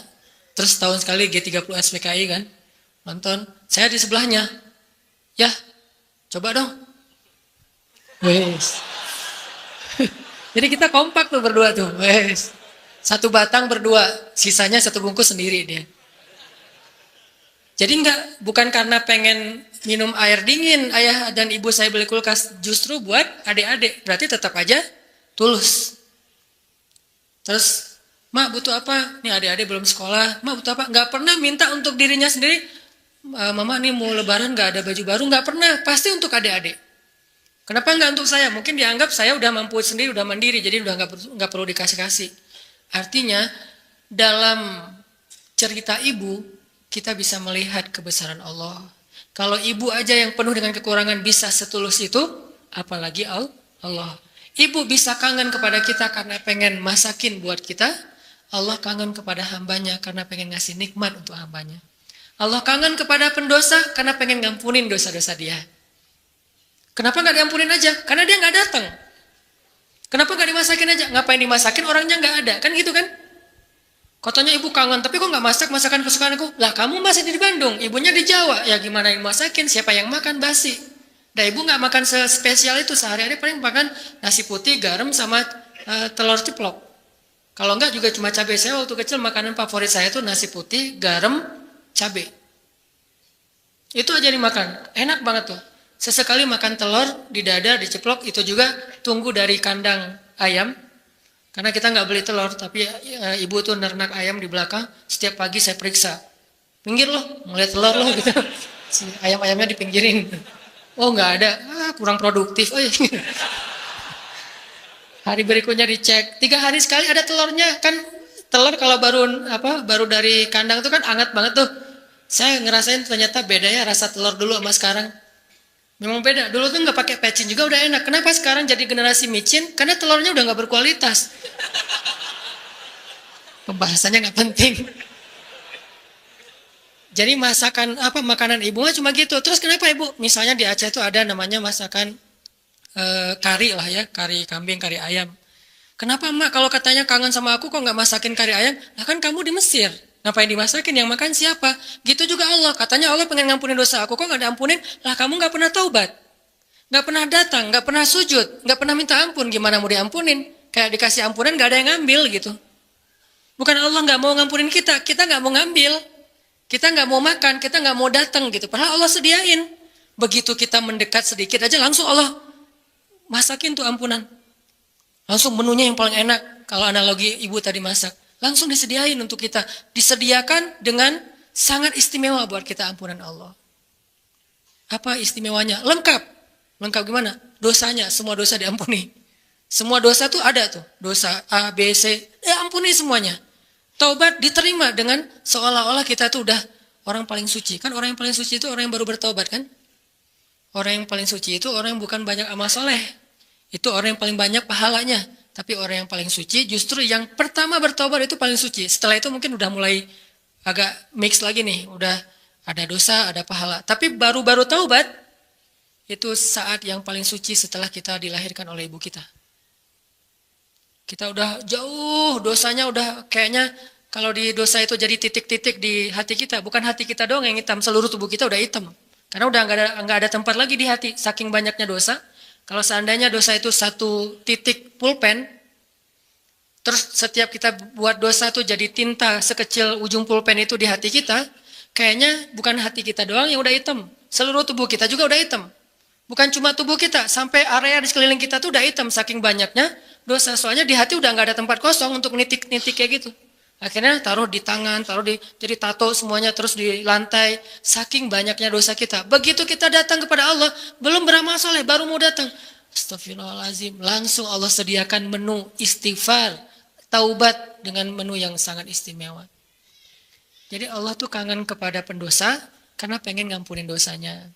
Terus tahun sekali G30 SPKI kan nonton. Saya di sebelahnya. Ya, coba dong. Wes. Jadi kita kompak tuh berdua tuh. Wes. Satu batang berdua, sisanya satu bungkus sendiri dia. Jadi bukan karena pengen minum air dingin, ayah dan ibu saya beli kulkas, justru buat adik-adik. Berarti tetap aja tulus. Terus, mak butuh apa? Nih adik-adik belum sekolah, mak butuh apa? Nggak pernah minta untuk dirinya sendiri. Mama nih mau lebaran nggak ada baju baru, nggak pernah, pasti untuk adik-adik. Kenapa nggak untuk saya? Mungkin dianggap saya udah mampu sendiri, udah mandiri, jadi udah nggak perlu dikasih-kasih. Artinya dalam cerita ibu kita bisa melihat kebesaran Allah. Kalau ibu aja yang penuh dengan kekurangan bisa setulus itu, apalagi Allah. Ibu bisa kangen kepada kita karena pengen masakin buat kita. Allah kangen kepada hambanya karena pengen ngasih nikmat untuk hambanya. Allah kangen kepada pendosa karena pengen ngampunin dosa-dosa dia. Kenapa nggak diampunin aja? Karena dia nggak datang. Kenapa nggak dimasakin aja? Ngapain dimasakin orangnya nggak ada? Kan gitu kan? Katanya ibu kangen, tapi kok nggak masak masakan kesukaan aku? Lah kamu masih di Bandung, ibunya di Jawa. Ya gimana yang masakin? Siapa yang makan basi? Dah ibu nggak makan spesial itu, sehari-hari paling makan nasi putih, garam sama telur ceplok. Kalau enggak juga cuma cabai. Saya waktu kecil makanan favorit saya itu nasi putih, garam, cabai. Itu aja dimakan, enak banget tuh. Sesekali makan telur, didadar, diceplok, itu juga tunggu dari kandang ayam. Karena kita nggak beli telur, tapi ibu tuh nernak ayam di belakang, setiap pagi saya periksa. Pinggir loh, ngeliat telur loh gitu. Si ayam-ayamnya dipinggirin. Oh nggak ada, kurang produktif. Oh, iya. Hari berikutnya dicek, 3 hari sekali ada telurnya. Kan telur kalau baru dari kandang tuh kan hangat banget tuh. Saya ngerasain ternyata bedanya rasa telur dulu sama sekarang. Memang beda. Dulu tuh nggak pakai pecin juga udah enak. Kenapa sekarang jadi generasi micin? Karena telurnya udah nggak berkualitas. Pembahasannya nggak penting. Jadi masakan apa makanan ibu mah cuma gitu. Terus kenapa ibu? Misalnya di Aceh itu ada namanya masakan kari lah ya, kari kambing, kari ayam. Kenapa emak kalau katanya kangen sama aku kok nggak masakin kari ayam? Lah kan kamu di Mesir. Ngapain dimasakin? Yang makan siapa? Gitu juga Allah. Katanya Allah pengen ngampunin dosa aku kok nggak diampunin? Lah kamu nggak pernah taubat, nggak pernah datang, nggak pernah sujud, nggak pernah minta ampun. Gimana mau diampunin? Kayak dikasih ampunan nggak ada yang ngambil gitu. Bukan Allah nggak mau ngampunin kita nggak mau ngambil. Kita nggak mau makan, kita nggak mau datang gitu. Padahal Allah sediain. Begitu kita mendekat sedikit aja langsung Allah masakin tuh ampunan. Langsung menunya yang paling enak. Kalau analogi ibu tadi masak. Langsung disediain untuk kita. Disediakan dengan sangat istimewa buat kita ampunan Allah. Apa istimewanya? Lengkap. Lengkap gimana? Dosanya, semua dosa diampuni. Semua dosa tuh ada tuh. Dosa A, B, C. Ampuni semuanya. Taubat diterima dengan seolah-olah kita tuh udah orang paling suci. Kan orang yang paling suci itu orang yang baru bertaubat kan? Orang yang paling suci itu orang yang bukan banyak amal soleh. Itu orang yang paling banyak pahalanya. Tapi orang yang paling suci justru yang pertama bertaubat itu paling suci. Setelah itu mungkin udah mulai agak mix lagi nih. Udah ada dosa, ada pahala. Tapi baru-baru taubat itu saat yang paling suci setelah kita dilahirkan oleh ibu kita. Kita udah jauh dosanya udah kayaknya kalau di dosa itu jadi titik-titik di hati kita. Bukan hati kita doang yang hitam, seluruh tubuh kita udah hitam. Karena udah nggak ada tempat lagi di hati, saking banyaknya dosa. Kalau seandainya dosa itu satu titik pulpen, terus setiap kita buat dosa tuh jadi tinta sekecil ujung pulpen itu di hati kita, kayaknya bukan hati kita doang yang udah hitam. Seluruh tubuh kita juga udah hitam. Bukan cuma tubuh kita, sampai area di sekeliling kita tuh udah hitam saking banyaknya dosa. Soalnya di hati udah nggak ada tempat kosong untuk nitik-nitik kayak gitu. Akhirnya taruh di tangan, jadi tato semuanya terus di lantai. Saking banyaknya dosa kita. Begitu kita datang kepada Allah, belum beramal soleh, baru mau datang. Astagfirullahaladzim, langsung Allah sediakan menu istighfar, taubat dengan menu yang sangat istimewa. Jadi Allah tuh kangen kepada pendosa karena pengen ngampunin dosanya.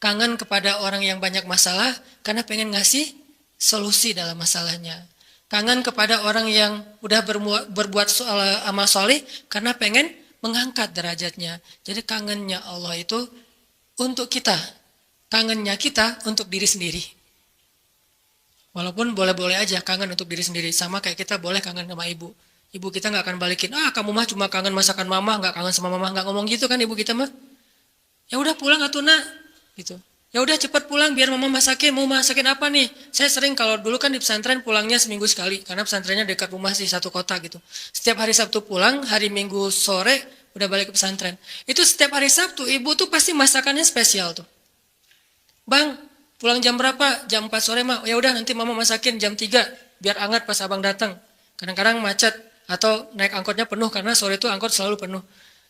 Kangen kepada orang yang banyak masalah karena pengen ngasih solusi dalam masalahnya. Kangen kepada orang yang udah berbuat amal soleh karena pengen mengangkat derajatnya. Jadi kangennya Allah itu untuk kita. Kangennya kita untuk diri sendiri. Walaupun boleh-boleh aja kangen untuk diri sendiri. Sama kayak kita boleh kangen sama ibu. Ibu kita gak akan balikin, kamu mah cuma kangen masakan mama, gak kangen sama mama. Gak ngomong gitu kan ibu kita mah. Ya udah pulang atuh nak. Gitu. Ya udah cepat pulang biar mama masakin. Mau masakin apa nih? Saya sering kalau dulu kan di pesantren pulangnya seminggu sekali karena pesantrennya dekat rumah di satu kota gitu. Setiap hari Sabtu pulang, hari Minggu sore udah balik ke pesantren. Itu setiap hari Sabtu ibu tuh pasti masakannya spesial tuh. Bang, pulang jam berapa? Jam 4 sore mah. Ya udah nanti mama masakin jam 3 biar hangat pas abang datang. Kadang-kadang macet atau naik angkotnya penuh karena sore itu angkot selalu penuh.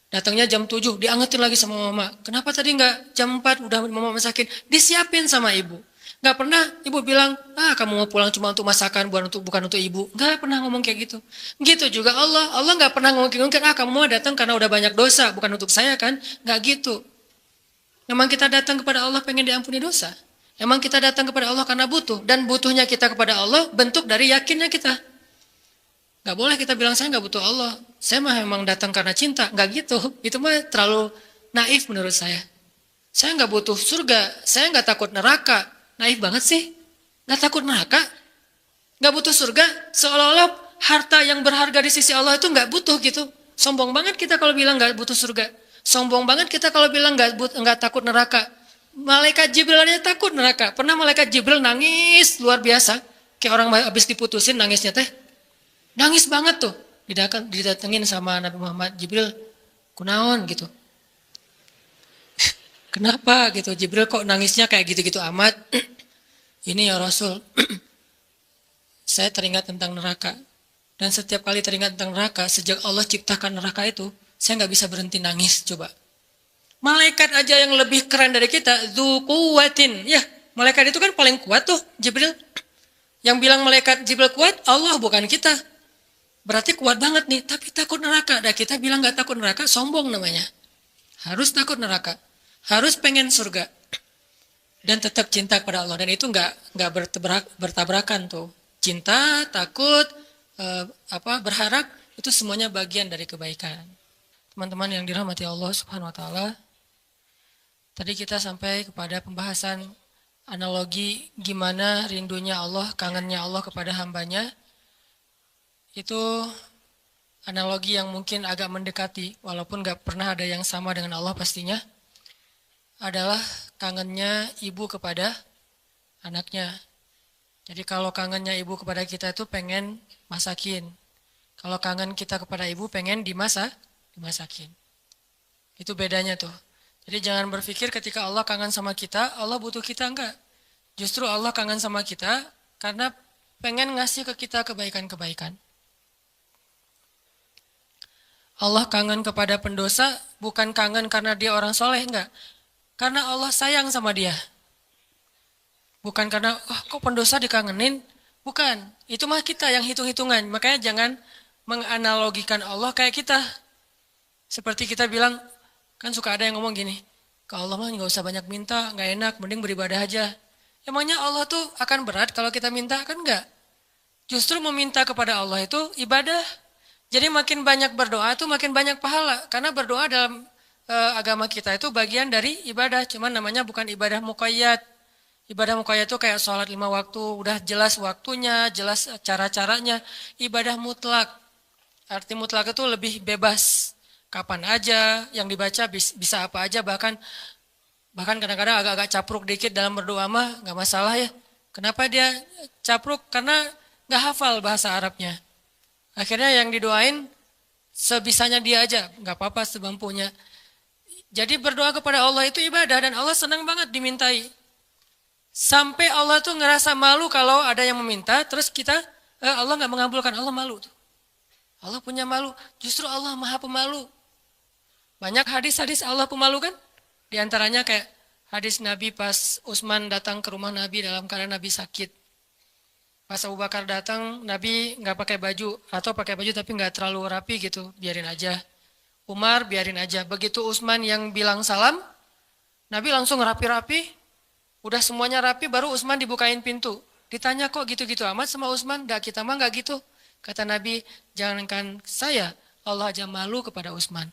Datangnya jam 7, diangetin lagi sama mama. Kenapa tadi nggak jam 4 udah mama masakin? Disiapin sama ibu. Nggak pernah ibu bilang, kamu mau pulang cuma untuk masakan, bukan untuk ibu. Nggak pernah ngomong kayak gitu. Gitu juga Allah. Allah nggak pernah ngomong kayak gitu, kamu mau datang karena udah banyak dosa, bukan untuk saya kan? Nggak gitu. Memang kita datang kepada Allah pengen diampuni dosa. Memang kita datang kepada Allah karena butuh. Dan butuhnya kita kepada Allah bentuk dari yakinnya kita. Gak boleh kita bilang saya gak butuh Allah. Saya mah memang datang karena cinta. Gak gitu. Itu mah terlalu naif menurut saya. Saya gak butuh surga. Saya gak takut neraka. Naif banget sih. Gak takut neraka. Gak butuh surga. Seolah-olah harta yang berharga di sisi Allah itu gak butuh gitu. Sombong banget kita kalau bilang gak butuh surga. Sombong banget kita kalau bilang gak takut neraka. Malaikat Jibril aja takut neraka. Pernah malaikat Jibril nangis luar biasa. Kayak orang habis diputusin nangisnya teh. Nangis banget tuh, didatengin sama Nabi Muhammad, Jibril, kunaon gitu. Kenapa gitu, Jibril kok nangisnya kayak gitu-gitu amat. Ini ya Rasul, saya teringat tentang neraka. Dan setiap kali teringat tentang neraka, sejak Allah ciptakan neraka itu, saya nggak bisa berhenti nangis, coba. Malaikat aja yang lebih keren dari kita, dzu quwwatin. Ya, malaikat itu kan paling kuat tuh, Jibril. Yang bilang malaikat Jibril kuat, Allah bukan kita. Berarti kuat banget nih, tapi takut neraka. Dan kita bilang gak takut neraka, sombong namanya. harus takut neraka, harus pengen surga, dan tetap cinta kepada Allah. Dan itu nggak bertabrakan tuh. Cinta, takut, berharap, itu semuanya bagian dari kebaikan. Teman-teman yang dirahmati Allah Subhanahu Wa Taala, tadi kita sampai kepada pembahasan analogi gimana rindunya Allah, kangennya Allah kepada hambanya. Itu analogi yang mungkin agak mendekati, walaupun gak pernah ada yang sama dengan Allah pastinya, adalah kangennya ibu kepada anaknya. Jadi kalau kangennya ibu kepada kita itu pengen masakin. Kalau kangen kita kepada ibu pengen dimasakin. Itu bedanya tuh. Jadi jangan berpikir ketika Allah kangen sama kita, Allah butuh kita, enggak. Justru Allah kangen sama kita karena pengen ngasih ke kita kebaikan-kebaikan. Allah kangen kepada pendosa bukan kangen karena dia orang soleh, enggak. Karena Allah sayang sama dia. Bukan karena, kok pendosa dikangenin? Bukan, itu mah kita yang hitung-hitungan. Makanya jangan menganalogikan Allah kayak kita. Seperti kita bilang, kan suka ada yang ngomong gini, ke Allah mah nggak usah banyak minta, nggak enak, mending beribadah aja. Emangnya Allah tuh akan berat kalau kita minta? Kan enggak. Justru meminta kepada Allah itu ibadah. Jadi makin banyak berdoa itu makin banyak pahala. Karena berdoa dalam agama kita itu bagian dari ibadah. Cuman namanya bukan ibadah muqayyad. Ibadah muqayyad itu kayak sholat 5 waktu, udah jelas waktunya, jelas cara-caranya. Ibadah mutlak. Arti mutlak itu lebih bebas. Kapan aja, yang dibaca bisa apa aja, bahkan kadang-kadang agak-agak capruk dikit dalam berdoa mah nggak masalah ya. Kenapa dia capruk? Karena nggak hafal bahasa Arabnya. Akhirnya yang didoain sebisanya dia aja, nggak apa-apa semampunya. Jadi berdoa kepada Allah itu ibadah dan Allah senang banget dimintai. Sampai Allah tuh ngerasa malu kalau ada yang meminta, terus kita Allah nggak mengabulkan, Allah malu tuh. Allah punya malu, justru Allah maha pemalu. Banyak hadis-hadis Allah pemalu kan? Di antaranya kayak hadis Nabi pas Utsman datang ke rumah Nabi dalam keadaan Nabi sakit. Pas Abu Bakar datang, Nabi nggak pakai baju atau pakai baju tapi nggak terlalu rapi gitu, biarin aja. Umar biarin aja. Begitu Utsman yang bilang salam, Nabi langsung rapi-rapi. Udah semuanya rapi, baru Utsman dibukain pintu. Ditanya kok gitu-gitu amat sama Utsman? Nggak, kita mah nggak gitu. Kata Nabi, jangankan saya, Allah aja malu kepada Utsman.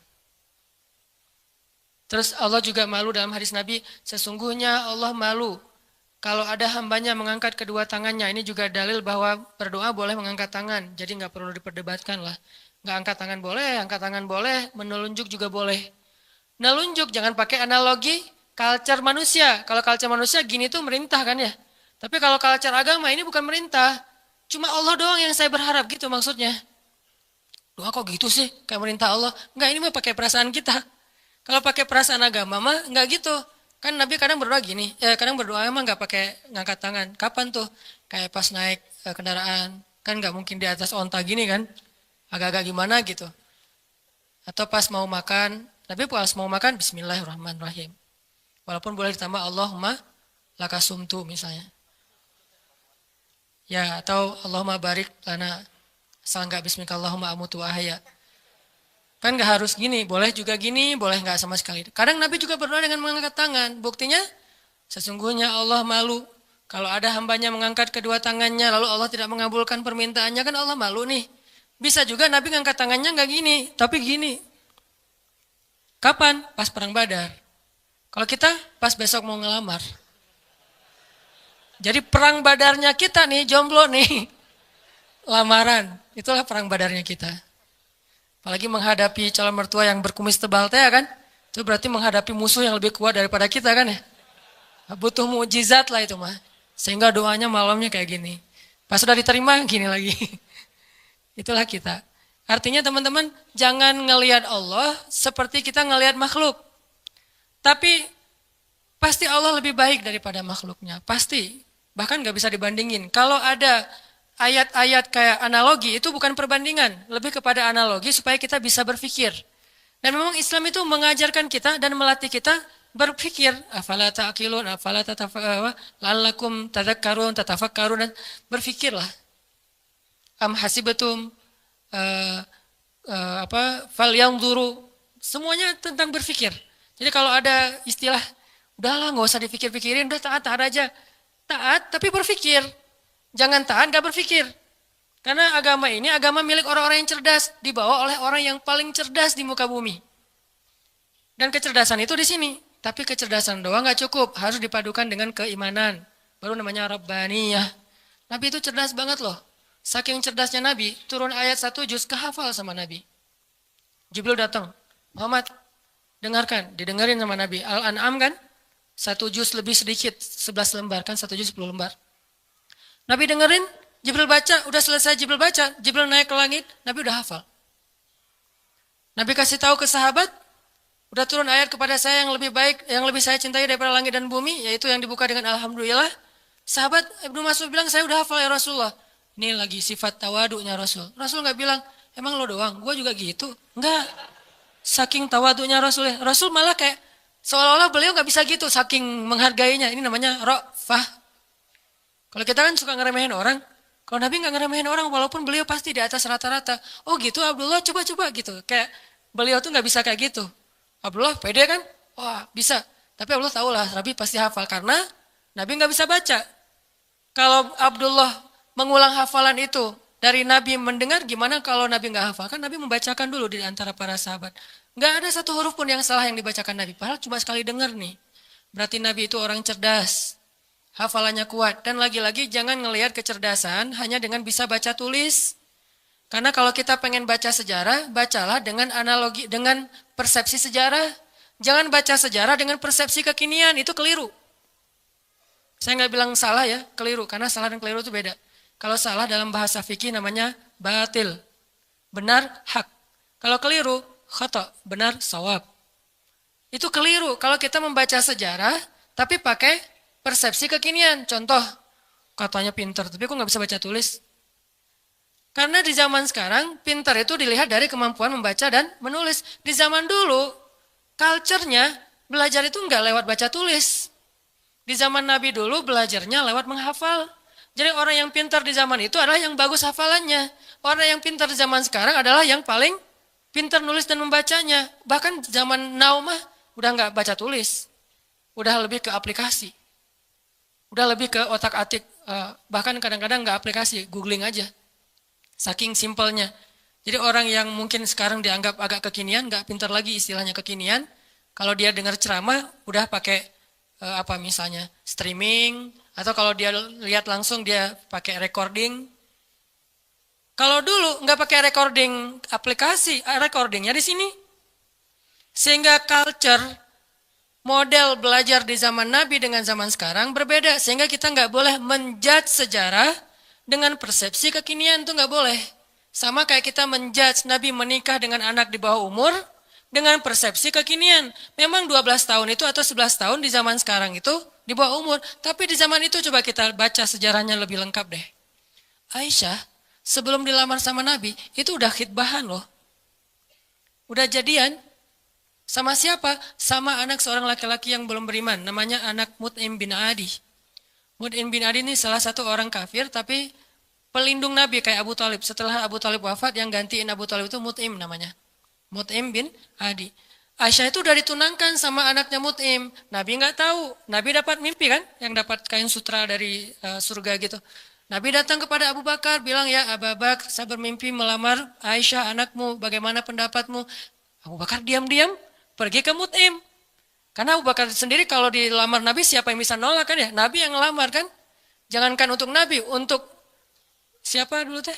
Terus Allah juga malu dalam hadis Nabi, sesungguhnya Allah malu kalau ada hambanya mengangkat kedua tangannya. Ini juga dalil bahwa berdoa boleh mengangkat tangan, jadi nggak perlu diperdebatkan lah. Nggak angkat tangan boleh, menelunjuk juga boleh. Nelunjuk jangan pakai analogi culture manusia. Kalau culture manusia gini tuh merintah kan ya. Tapi kalau culture agama ini bukan merintah, cuma Allah doang yang saya berharap gitu maksudnya. Doa kok gitu sih, kayak merintah Allah. Enggak, ini mah pakai perasaan kita. Kalau pakai perasaan agama mah enggak gitu. Kan Nabi kadang berdoa gini, kadang berdoa emang enggak pakai ngangkat tangan. Kapan tuh? Kayak pas naik kendaraan, kan enggak mungkin di atas onta gini kan. Agak-agak gimana gitu. Atau pas mau makan, tapi pas mau makan bismillahirrahmanirrahim. Walaupun boleh ditambah Allahumma lakasumtu misalnya. Ya, atau Allahumma barik lana. Asal enggak bismillahirrahmanirrahim amutu ahya. Kan nggak harus gini, boleh juga gini, boleh nggak sama sekali. Kadang Nabi juga berdoa dengan mengangkat tangan. Buktinya, sesungguhnya Allah malu. Kalau ada hambanya mengangkat kedua tangannya, lalu Allah tidak mengabulkan permintaannya, kan Allah malu nih. Bisa juga Nabi ngangkat tangannya nggak gini, tapi gini. Kapan? Pas perang Badar. Kalau kita pas besok mau ngelamar. Jadi perang Badarnya kita nih, jomblo nih. Lamaran, itulah perang Badarnya kita. Apalagi menghadapi calon mertua yang berkumis tebal teh kan. Itu berarti menghadapi musuh yang lebih kuat daripada kita kan ya. Butuh mukjizat lah itu mah. Sehingga doanya malamnya kayak gini. Pas sudah diterima gini lagi. Itulah kita. Artinya teman-teman jangan ngelihat Allah seperti kita ngelihat makhluk. Tapi pasti Allah lebih baik daripada makhluknya. Pasti. Bahkan gak bisa dibandingin. Kalau ada ayat-ayat kayak analogi itu bukan perbandingan, lebih kepada analogi supaya kita bisa berpikir. Dan memang Islam itu mengajarkan kita dan melatih kita berpikir, afala ta'qilun, afala la'allakum tadhakkarun, tatafakkarun, dan berpikirlah. Am hasibatum falyanzuru, semuanya tentang berpikir. Jadi kalau ada istilah, udahlah nggak usah dipikir-pikirin, udah taat-taat aja. Taat tapi berpikir. Jangan taat nggak berpikir. Karena agama ini agama milik orang-orang yang cerdas, dibawa oleh orang yang paling cerdas di muka bumi. Dan kecerdasan itu di sini. Tapi kecerdasan doang nggak cukup, harus dipadukan dengan keimanan. Baru namanya Rabbaniyah. Nabi itu cerdas banget loh. Saking cerdasnya Nabi, turun ayat 1 juz kehafal sama Nabi. Jibril datang, Muhammad, dengarkan, didengarin sama Nabi. Al-An'am kan, 1 juz lebih sedikit, 11 lembar kan, 1 juz 10 lembar. Nabi dengerin, Jibril baca, udah selesai Jibril baca, Jibril naik ke langit, Nabi udah hafal. Nabi kasih tahu ke sahabat, udah turun ayat kepada saya yang lebih baik, yang lebih saya cintai daripada langit dan bumi, yaitu yang dibuka dengan Alhamdulillah. Sahabat Ibnu Mas'ud bilang, saya udah hafal ya Rasulullah. Ini lagi sifat tawadunya Rasul. Rasul nggak bilang, emang lo doang, gue juga gitu. Enggak, saking tawadunya Rasul. Rasul malah kayak, seolah-olah beliau nggak bisa gitu, saking menghargainya. Ini namanya ra'fah. Kalau kita kan suka ngeremehin orang, kalau Nabi nggak ngeremehin orang, walaupun beliau pasti di atas rata-rata. Oh gitu Abdullah, coba-coba gitu. Kayak beliau tuh nggak bisa kayak gitu. Abdullah pede kan? Wah bisa. Tapi Abdullah tahu lah, Nabi pasti hafal karena Nabi nggak bisa baca. Kalau Abdullah mengulang hafalan itu dari Nabi mendengar, gimana kalau Nabi nggak hafal? Kan Nabi membacakan dulu di antara para sahabat. Nggak ada satu huruf pun yang salah yang dibacakan Nabi. Padahal cuma sekali dengar nih. Berarti Nabi itu orang cerdas. Hafalannya kuat. Dan lagi-lagi jangan ngelihat kecerdasan hanya dengan bisa baca tulis. Karena kalau kita pengen baca sejarah, bacalah dengan analogi, dengan persepsi sejarah. Jangan baca sejarah dengan persepsi kekinian, itu keliru. Saya nggak bilang salah ya, keliru. Karena salah dan keliru itu beda. Kalau salah dalam bahasa fikih namanya batil. Benar, hak. Kalau keliru, khata, benar, sawab. Itu keliru. Kalau kita membaca sejarah, tapi pakai persepsi kekinian. Contoh, katanya pintar, tapi kok nggak bisa baca tulis? Karena di zaman sekarang, pintar itu dilihat dari kemampuan membaca dan menulis. Di zaman dulu, culture-nya belajar itu nggak lewat baca tulis. Di zaman Nabi dulu belajarnya lewat menghafal. Jadi orang yang pintar di zaman itu adalah yang bagus hafalannya. Orang yang pintar di zaman sekarang adalah yang paling pintar nulis dan membacanya. Bahkan zaman now mah udah nggak baca tulis. Udah lebih ke aplikasi. Udah lebih ke otak-atik. Bahkan kadang-kadang nggak aplikasi, googling aja. Saking simpelnya. Jadi orang yang mungkin sekarang dianggap agak kekinian, nggak pintar lagi istilahnya kekinian. Kalau dia dengar ceramah, udah pakai misalnya streaming, atau kalau dia lihat langsung dia pakai recording. Kalau dulu nggak pakai recording aplikasi, recordingnya di sini. Sehingga culture, model belajar di zaman Nabi dengan zaman sekarang berbeda. Sehingga kita nggak boleh menjudge sejarah dengan persepsi kekinian, itu nggak boleh. Sama kayak kita menjudge Nabi menikah dengan anak di bawah umur, dengan persepsi kekinian. Memang 12 tahun itu atau 11 tahun di zaman sekarang itu di bawah umur. Tapi di zaman itu coba kita baca sejarahnya lebih lengkap deh. Aisyah sebelum dilamar sama Nabi itu udah khitbahan loh. Udah jadian. Sama siapa? Sama anak seorang laki-laki yang belum beriman. Namanya anak Mut'im bin Adi. Mut'im bin Adi ini salah satu orang kafir tapi pelindung Nabi kayak Abu Talib. Setelah Abu Talib wafat yang gantiin Abu Talib itu Mut'im namanya. Mut'im bin Adi. Aisyah itu udah ditunangkan sama anaknya Mut'im. Nabi nggak tahu. Nabi dapat mimpi kan, yang dapat kain sutra dari surga gitu. Nabi datang kepada Abu Bakar, bilang ya Abu Bakar, saya bermimpi melamar Aisyah anakmu. Bagaimana pendapatmu? Abu Bakar diam-diam pergi ke Mut'im. Karena Abu Bakar sendiri kalau dilamar Nabi siapa yang bisa nolak kan ya? Nabi yang ngelamar kan. Jangankan untuk Nabi, untuk siapa dulu teh?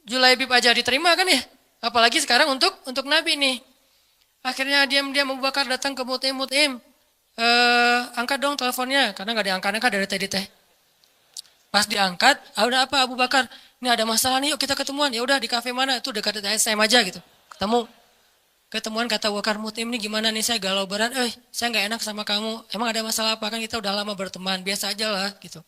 Julaibib aja diterima kan ya? Apalagi sekarang untuk Nabi nih. Akhirnya diam-diam Abu Bakar datang ke Mut'im. Angkat dong teleponnya. Karena gak diangkat-angkat dari tadi teh. Pas diangkat, udah apa Abu Bakar? Ini ada masalah nih, yuk kita ketemuan. Ya udah di kafe mana? Itu dekat SM aja gitu. Ketemuan kata Abu Bakar, Mut'im nih gimana nih, saya galau berat. Saya gak enak sama kamu. Emang ada masalah apa? Kan kita udah lama berteman. Biasa aja lah gitu.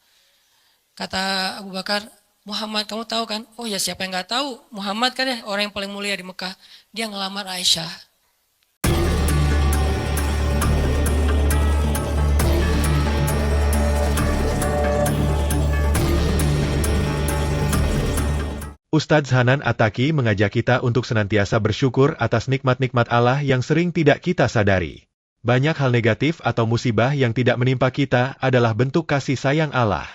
Kata Abu Bakar, Muhammad kamu tahu kan? Oh ya siapa yang nggak tahu? Muhammad kan ya orang yang paling mulia di Mekah. Dia ngelamar Aisyah. Ustadz Hanan Attaqi mengajak kita untuk senantiasa bersyukur atas nikmat-nikmat Allah yang sering tidak kita sadari. Banyak hal negatif atau musibah yang tidak menimpa kita adalah bentuk kasih sayang Allah.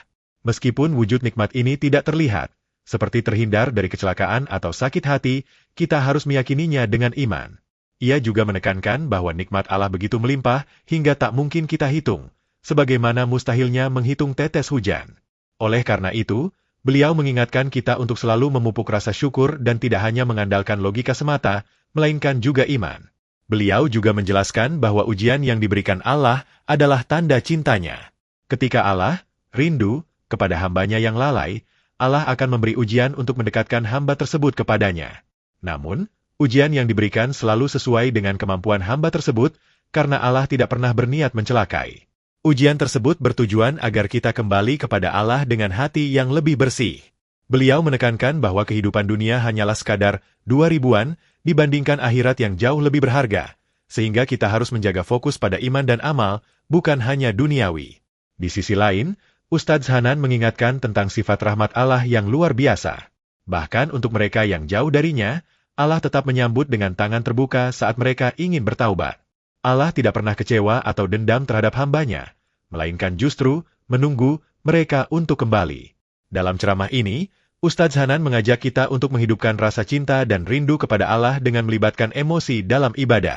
Meskipun wujud nikmat ini tidak terlihat, seperti terhindar dari kecelakaan atau sakit hati, kita harus meyakininya dengan iman. Ia juga menekankan bahwa nikmat Allah begitu melimpah hingga tak mungkin kita hitung, sebagaimana mustahilnya menghitung tetes hujan. Oleh karena itu, beliau mengingatkan kita untuk selalu memupuk rasa syukur dan tidak hanya mengandalkan logika semata, melainkan juga iman. Beliau juga menjelaskan bahwa ujian yang diberikan Allah adalah tanda cintanya. Ketika Allah rindu kepada hambanya yang lalai, Allah akan memberi ujian untuk mendekatkan hamba tersebut kepadanya. Namun, ujian yang diberikan selalu sesuai dengan kemampuan hamba tersebut, karena Allah tidak pernah berniat mencelakai. Ujian tersebut bertujuan agar kita kembali kepada Allah dengan hati yang lebih bersih. Beliau menekankan bahwa kehidupan dunia hanyalah sekadar 2000-an dibandingkan akhirat yang jauh lebih berharga, sehingga kita harus menjaga fokus pada iman dan amal, bukan hanya duniawi. Di sisi lain, Ustadz Hanan mengingatkan tentang sifat rahmat Allah yang luar biasa. Bahkan untuk mereka yang jauh darinya, Allah tetap menyambut dengan tangan terbuka saat mereka ingin bertaubat. Allah tidak pernah kecewa atau dendam terhadap hambanya, melainkan justru menunggu mereka untuk kembali. Dalam ceramah ini, Ustadz Hanan mengajak kita untuk menghidupkan rasa cinta dan rindu kepada Allah dengan melibatkan emosi dalam ibadah.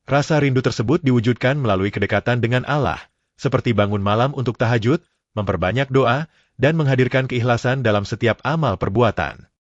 Rasa rindu tersebut diwujudkan melalui kedekatan dengan Allah, seperti bangun malam untuk tahajud, memperbanyak doa, dan menghadirkan keikhlasan dalam setiap amal perbuatan.